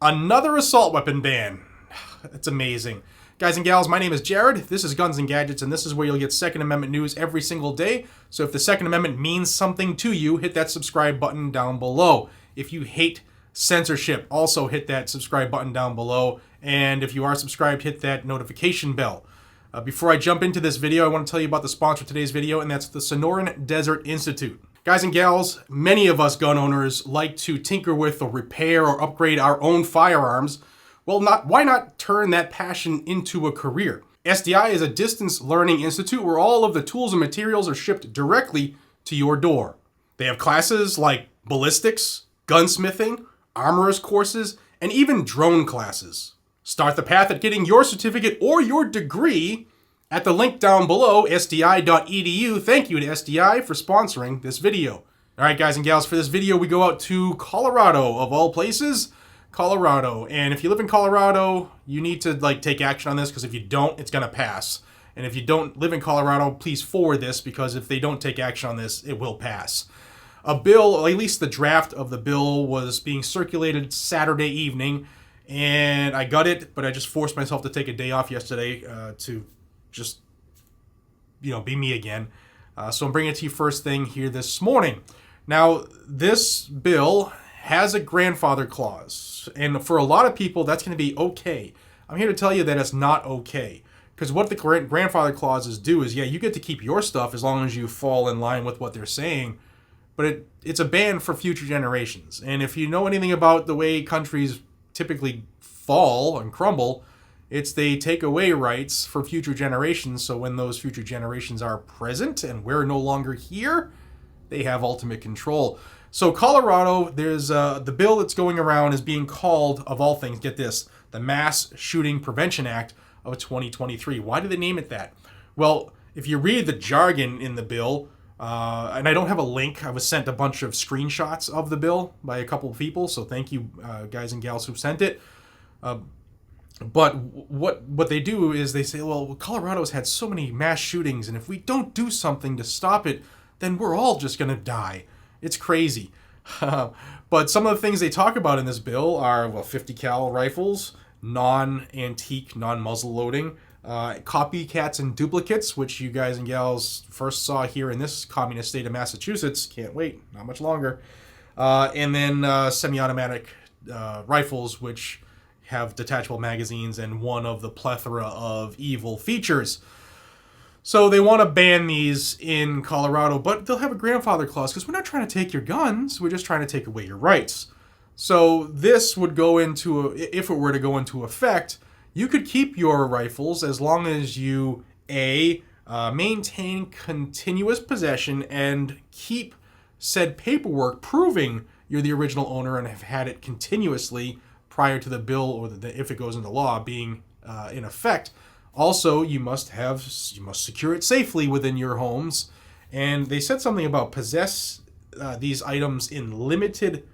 Another assault weapon ban. It's amazing. Guys and gals, my name is Jared. This is Guns and Gadgets, and this is where you'll get Second Amendment news every single day. So if the Second Amendment means something to you, hit that subscribe button down below. If you hate censorship, also hit that subscribe button down below. And if you are subscribed, hit that notification bell. Before I jump into this video, I want to tell you about the sponsor of today's video, and that's the Sonoran Desert Institute. Guys and gals, many of us gun owners like to tinker with or repair or upgrade our own firearms. Well, why not turn that passion into a career? SDI is a distance learning institute where all of the tools and materials are shipped directly to your door. They have classes like ballistics, gunsmithing, armorer's courses, and even drone classes. Start the path at getting your certificate or your degree at the link down below, sdi.edu. Thank you to SDI for sponsoring this video. All right, guys and gals, for this video, we go out to Colorado, of all places. Colorado. And if you live in Colorado, you need to take action on this, because if you don't, it's going to pass. And if you don't live in Colorado, please forward this, because if they don't take action on this, it will pass. A bill, or at least the draft of the bill, was being circulated Saturday evening, and I got it, but I just forced myself to take a day off yesterday to just, be me again. So I'm bringing it to you first thing here this morning. Now, this bill has a grandfather clause, and for a lot of people, that's going to be okay. I'm here to tell you that it's not okay, because what the grandfather clauses do is, yeah, you get to keep your stuff as long as you fall in line with what they're saying, but it's a ban for future generations. And if you know anything about the way countries typically fall and crumble, it's they take away rights for future generations, so when those future generations are present and we're no longer here, they have ultimate control. So Colorado, there's the bill that's going around is being called, of all things, get this, the Mass Shooting Prevention Act of 2023. Why do they name it that? Well, if you read the jargon in the bill, and I don't have a link, I was sent a bunch of screenshots of the bill by a couple of people, so thank you guys and gals who sent it. But what they do is they say, well, Colorado's had so many mass shootings, and if we don't do something to stop it, then we're all just going to die. It's crazy. But some of the things they talk about in this bill are, 50 cal rifles, non-antique, non-muzzle loading, copycats and duplicates, which you guys and gals first saw here in this communist state of Massachusetts. Can't wait, not much longer. And then semi-automatic rifles, which have detachable magazines and one of the plethora of evil features. So they want to ban these in Colorado, but they'll have a grandfather clause, because we're not trying to take your guns, we're just trying to take away your rights. So this would go into, if it were to go into effect, you could keep your rifles as long as you, maintain continuous possession and keep said paperwork proving you're the original owner and have had it continuously prior to the bill, or if it goes into law, being in effect. Also, you must secure it safely within your homes. And they said something about possess these items in limited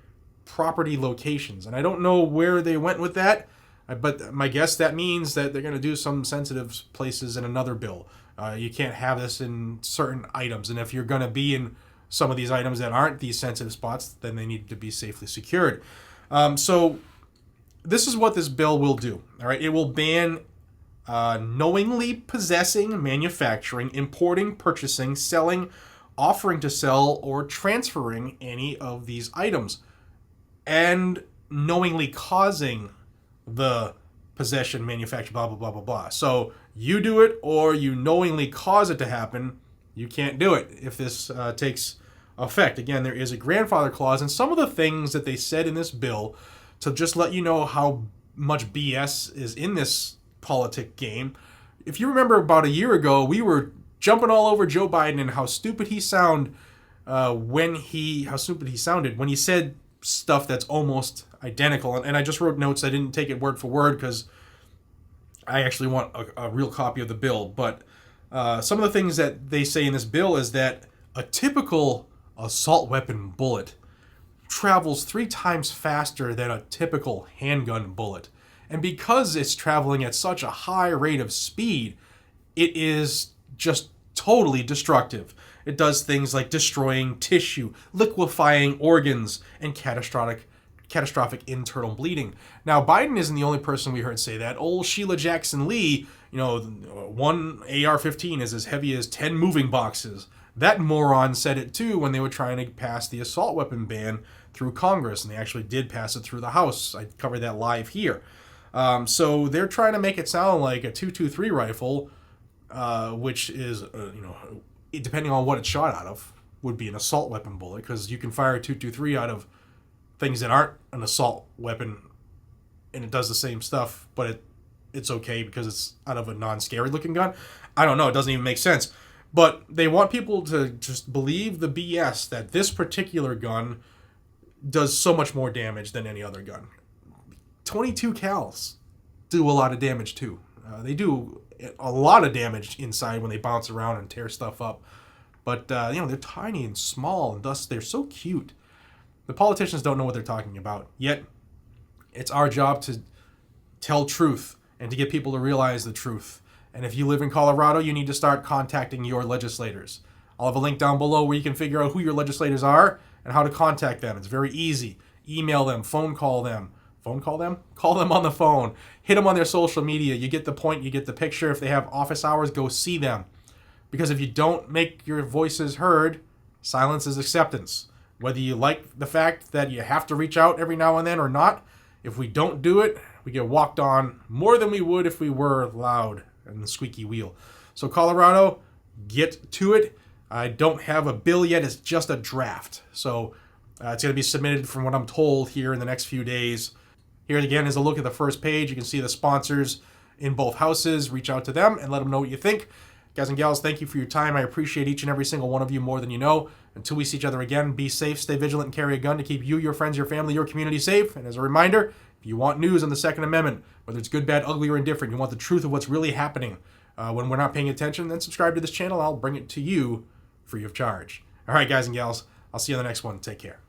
property locations. And I don't know where they went with that, but my guess that means that they're going to do some sensitive places in another bill. You can't have this in certain items. And if you're going to be in some of these items that aren't these sensitive spots, then they need to be safely secured. So this is what this bill will do. All right, it will ban knowingly possessing, manufacturing, importing, purchasing, selling, offering to sell, or transferring any of these items, and knowingly causing the possession, manufacture, blah, blah, blah, blah, blah. So you do it, or you knowingly cause it to happen, you can't do it if this takes effect. Again, there is a grandfather clause, and some of the things that they said in this bill, to just let you know how much BS is in this politic game. If you remember about a year ago, we were jumping all over Joe Biden and how stupid he sounded when he said stuff that's almost identical. And I just wrote notes. I didn't take it word for word because I actually want a real copy of the bill. But some of the things that they say in this bill is that a typical assault weapon bullet travels 3 times faster than a typical handgun bullet. And because it's traveling at such a high rate of speed, it is just totally destructive. It does things like destroying tissue, liquefying organs, and catastrophic catastrophic internal bleeding. Now, Biden isn't the only person we heard say that. Old Sheila Jackson Lee, one AR-15 is as heavy as 10 moving boxes. That moron said it too when they were trying to pass the assault weapon ban through Congress, and they actually did pass it through the House. I covered that live here. So they're trying to make it sound like a .223 rifle, which is, depending on what it's shot out of, would be an assault weapon bullet, because you can fire a .223 out of things that aren't an assault weapon, and it does the same stuff, but it's okay because it's out of a non-scary looking gun. I don't know. It doesn't even make sense. But they want people to just believe the BS that this particular gun does so much more damage than any other gun. 22 cals do a lot of damage too. They do a lot of damage inside when they bounce around and tear stuff up. But, they're tiny and small, and thus they're so cute. The politicians don't know what they're talking about. Yet, it's our job to tell truth and to get people to realize the truth. And if you live in Colorado, you need to start contacting your legislators. I'll have a link down below where you can figure out who your legislators are and how to contact them. It's very easy. Email them, phone call them. Phone call them? Call them on the phone. Hit them on their social media. You get the point, you get the picture. If they have office hours, go see them. Because if you don't make your voices heard, silence is acceptance. Whether you like the fact that you have to reach out every now and then or not, if we don't do it, we get walked on more than we would if we were loud and the squeaky wheel. So Colorado, get to it. I don't have a bill yet. It's just a draft. So it's going to be submitted from what I'm told here in the next few days. Here again is a look at the first page. You can see the sponsors in both houses. Reach out to them and let them know what you think. Guys and gals, thank you for your time. I appreciate each and every single one of you more than you know. Until we see each other again, be safe, stay vigilant, and carry a gun to keep you, your friends, your family, your community safe. And as a reminder, if you want news on the Second Amendment, whether it's good, bad, ugly, or indifferent, you want the truth of what's really happening when we're not paying attention, then subscribe to this channel. I'll bring it to you free of charge. All right, guys and gals, I'll see you on the next one. Take care.